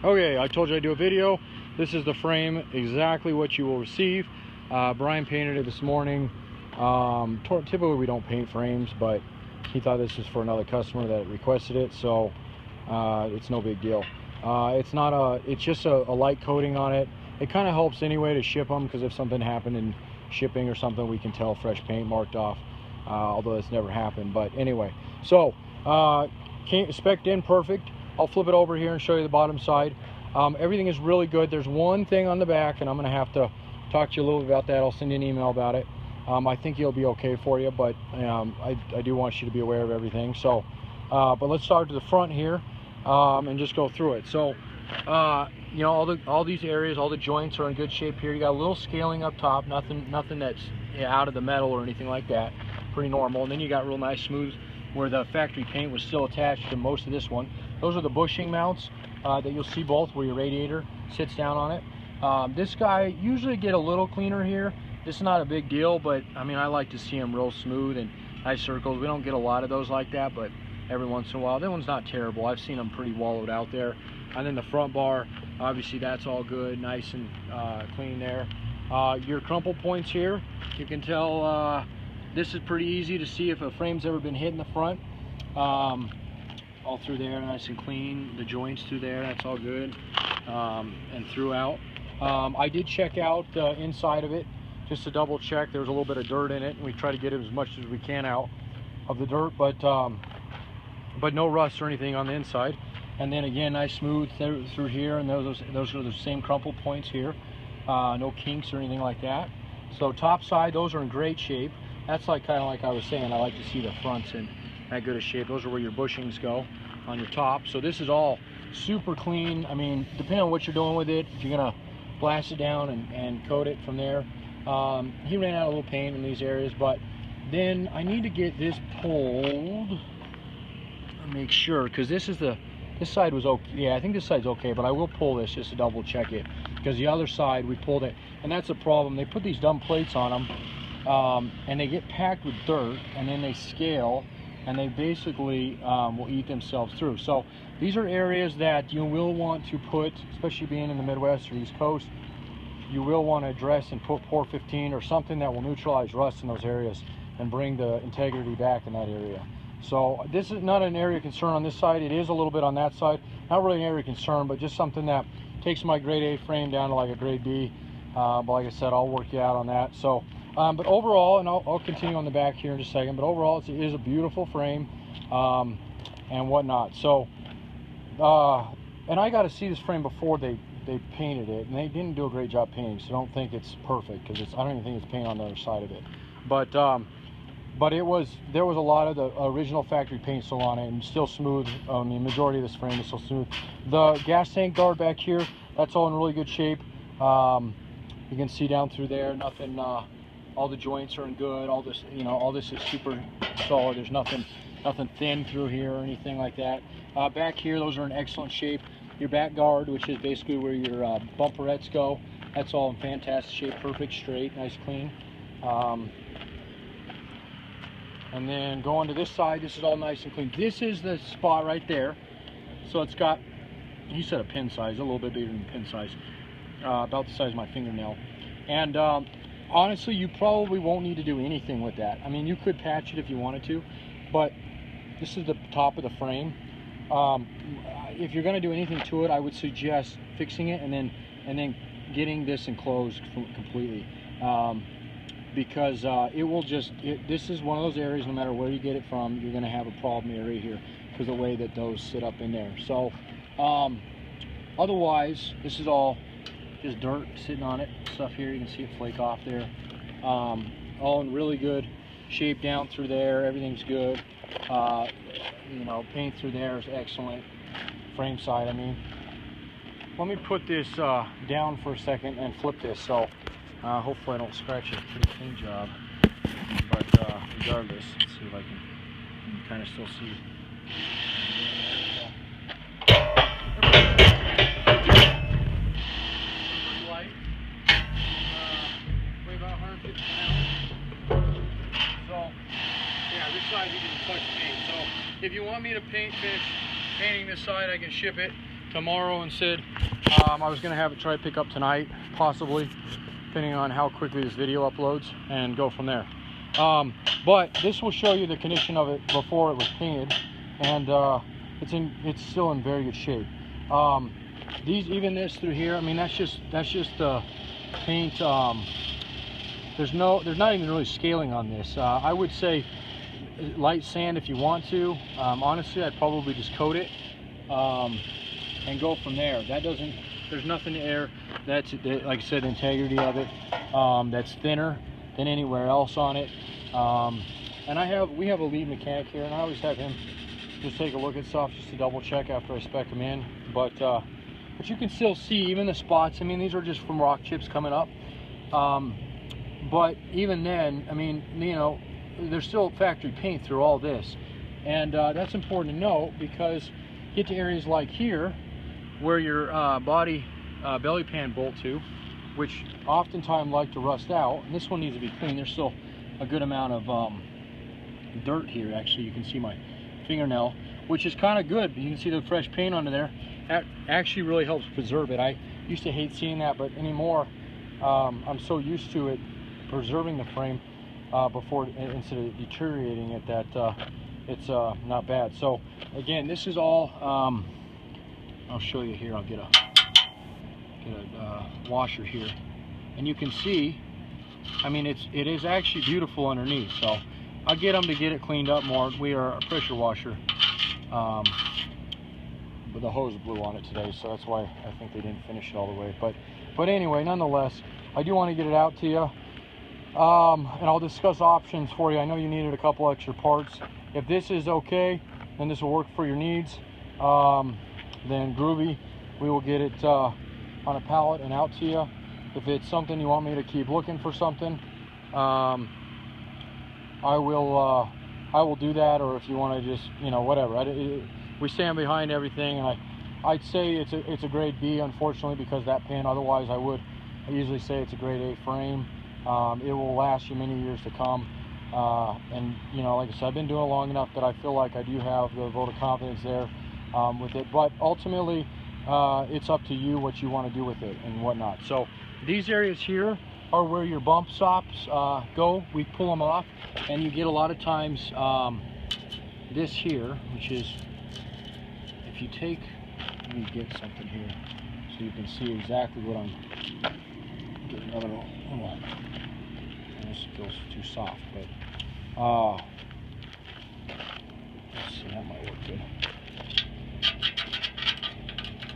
Okay, I told you I'd do a video. This is the frame, exactly what you will receive. Brian painted it this morning. Typically we don't paint frames, but he thought this was for another customer that requested it, so it's no big deal. It's just a light coating on it. It kind of helps anyway to ship them, because if something happened in shipping or something, we can tell fresh paint marked off, although that's never happened. But anyway, so spec'd in perfect. I'll flip it over here and show you the bottom side. Everything is really good. There's one thing on the back, and I'm going to have to talk to you a little bit about that. I'll send you an email about it. I think it'll be okay for you, but I do want you to be aware of everything. So, but let's start to the front here and just go through it. So, you know, all these areas, all the joints are in good shape here. You got a little scaling up top, nothing that's out of the metal or anything like that. Pretty normal. And then you got real nice smooth where the factory paint was still attached to most of this one. Those are the bushing mounts that you'll see both, where your radiator sits down on it. This guy usually get a little cleaner here. This is not a big deal, but I mean, I like to see them real smooth and nice circles. We don't get a lot of those like that, but every once in a while. That one's not terrible. I've seen them pretty wallowed out there. And then the front bar, obviously that's all good, nice and clean there. Your crumple points here, you can tell this is pretty easy to see if a frame's ever been hit in the front. All through there, nice and clean. The joints through there, that's all good. And throughout. I did check out the inside of it just to double check. There was a little bit of dirt in it, and we try to get as much as we can out of the dirt, but no rust or anything on the inside. And then again, nice smooth through here, and those are the same crumple points here. No kinks or anything like that. So top side, those are in great shape. That's kind of like I was saying, I like to see the fronts in that good of shape. Those are where your bushings go on your top. So this is all super clean. I mean, depending on what you're doing with it, if you're gonna blast it down and coat it from there. He ran out a little paint in these areas, but then I need to get this pulled. Make sure, because this side was okay. Yeah, I think this side's okay, but I will pull this just to double check it, because the other side we pulled it, and that's a problem. They put these dumb plates on them, and they get packed with dirt, and then they scale, and they basically will eat themselves through. So these are areas that you will want to put, especially being in the Midwest or East Coast, you will want to address and put Por 15 or something that will neutralize rust in those areas and bring the integrity back in that area. So this is not an area of concern on this side. It is a little bit on that side. Not really an area of concern, but just something that takes my grade A frame down to like a grade B. But like I said, I'll work you out on that. So, but overall, and I'll continue on the back here in just a second, but overall it is a beautiful frame and whatnot. So, and I got to see this frame before they painted it, and they didn't do a great job painting, so don't think it's perfect, because I don't even think it's paint on the other side of it. But there was a lot of the original factory paint still on it, and still smooth. I mean, majority of this frame is still smooth. The gas tank guard back here, that's all in really good shape. You can see down through there, nothing. All the joints are in good. All this, you know, all this is super solid. There's nothing thin through here or anything like that. Back here, those are in excellent shape. Your back guard, which is basically where your bumperettes go, that's all in fantastic shape, perfect, straight, nice, clean. And then going to this side, this is all nice and clean. This is the spot right there. So it's got, he said a pin size, a little bit bigger than pin size, about the size of my fingernail. And honestly, you probably won't need to do anything with that. I mean, you could patch it if you wanted to, but this is the top of the frame. If you're going to do anything to it, I would suggest fixing it and then getting this enclosed completely, because it will just, this is one of those areas, no matter where you get it from, you're going to have a problem area here because of the way that those sit up in there. So otherwise, this is all just dirt sitting on it, stuff here. You can see it flake off there. All in really good shape down through there. Everything's good. You know, paint through there is excellent. Frame side, I mean. Let me put this down for a second and flip this, so hopefully I don't scratch it. Pretty clean job. But regardless, let's see if I can kind of still see. Pretty light. Weigh about 150 pounds. So, yeah, this side you can touch paint. So if you want me to finish painting this side, I can ship it. tomorrow and said I was going to have it try to pick up tonight, possibly, depending on how quickly this video uploads, and go from there. But this will show you the condition of it before it was painted, and it's still in very good shape. Even this through here, I mean, that's just paint. There's not even really scaling on this. I would say light sand if you want to. Honestly, I'd probably just coat it and go from there. There's nothing there like I said, the integrity of it that's thinner than anywhere else on it. And we have a lead mechanic here, and I always have him just take a look at stuff just to double check after I spec them in. But you can still see even the spots. I mean, these are just from rock chips coming up. But even then, I mean, you know, there's still factory paint through all this, and that's important to note, because you get to areas like here where your belly pan bolt to, which oftentimes like to rust out, and this one needs to be clean. There's still a good amount of dirt here. Actually, you can see my fingernail, which is kind of good. You can see the fresh paint under there. That actually really helps preserve it. I used to hate seeing that, but anymore I'm so used to it preserving the frame instead of deteriorating it, that it's not bad. So again, this is all I'll show you here. I'll get a washer here, and you can see, I mean, it is actually beautiful underneath. So I'll get them to get it cleaned up more. We are a pressure washer, but the hose blew on it today, so that's why I think they didn't finish it all the way. But anyway, nonetheless, I do want to get it out to you, and I'll discuss options for you. I know you needed a couple extra parts. If this is okay, then this will work for your needs, then groovy, we will get it on a pallet and out to you. If it's something you want me to keep looking for something, I will do that. Or if you want to just, you know, whatever. We stand behind everything, and I'd say it's a grade B, unfortunately, because that pin. Otherwise, I usually say it's a grade A frame. It will last you many years to come. And you know, like I said, I've been doing it long enough that I feel like I do have the vote of confidence there with it. But ultimately, it's up to you what you want to do with it and whatnot. So these areas here are where your bump stops go. We pull them off, and you get a lot of times this here, which is, if you take, let me get something here so you can see exactly what I'm getting. Another little, this feels too soft, but let's see, that might work good.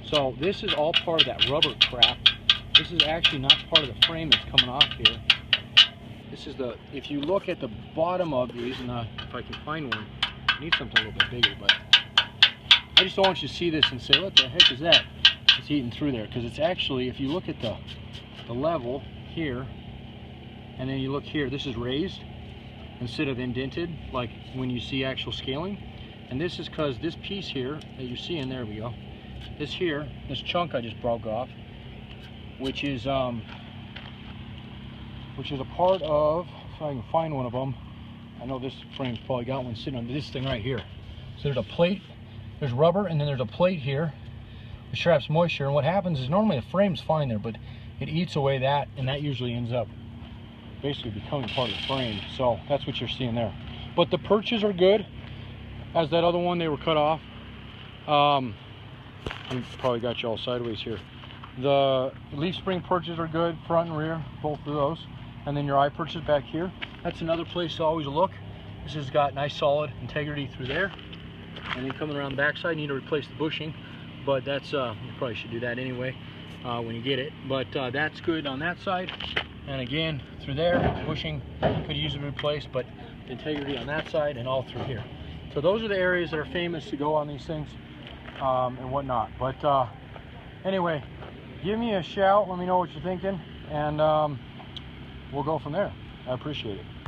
So this is all part of that rubber crap. This is actually not part of the frame that's coming off here. This is if you look at the bottom of these, and if I can find one, I need something a little bit bigger, but I just don't want you to see this and say, what the heck is that? It's eating through there, because it's actually, if you look at the level here, and then you look here, this is raised instead of indented, like when you see actual scaling. And this is because this piece here that you're seeing, there we go, this chunk I just broke off, which is a part of, if I can find one of them, I know this frame's probably got one sitting on this thing right here. So there's a plate, there's rubber, and then there's a plate here which traps moisture. And what happens is, normally the frame's fine there, but it eats away that, and that usually ends up basically becoming part of the frame. So that's what you're seeing there. But the perches are good, as that other one, they were cut off. I probably got you all sideways here. The leaf spring perches are good, front and rear, both of those. And then your eye perches back here. That's another place to always look. This has got nice solid integrity through there. And then coming around the backside, you need to replace the bushing. But that's, you probably should do that anyway when you get it. But that's good on that side. And again, through there, bushing could use to be replaced, but integrity on that side and all through here. So those are the areas that are famous to go on these things and whatnot. But anyway, give me a shout, let me know what you're thinking, and we'll go from there. I appreciate it.